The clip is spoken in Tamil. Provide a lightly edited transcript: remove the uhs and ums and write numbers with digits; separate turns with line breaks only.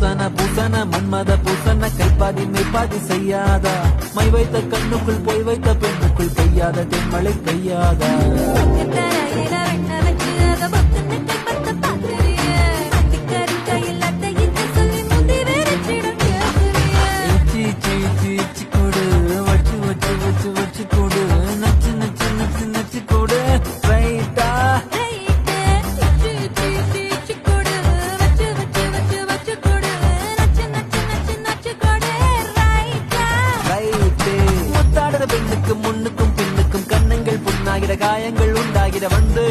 பூசன மன்மத பூசன கைப்பாதி மெய்ப்பாதி செய்யாதா மை வைத்த கண்ணுக்குள் போய் வைத்த பெண்ணுக்குள் பெய்யாத தென்மழை பெய்யாதா பெண்ணுக்கும் முன்னுக்கும் பின்னுக்கும் கண்ணங்கள் புண்ணாகிற காயங்கள் உண்டாகிற வந்து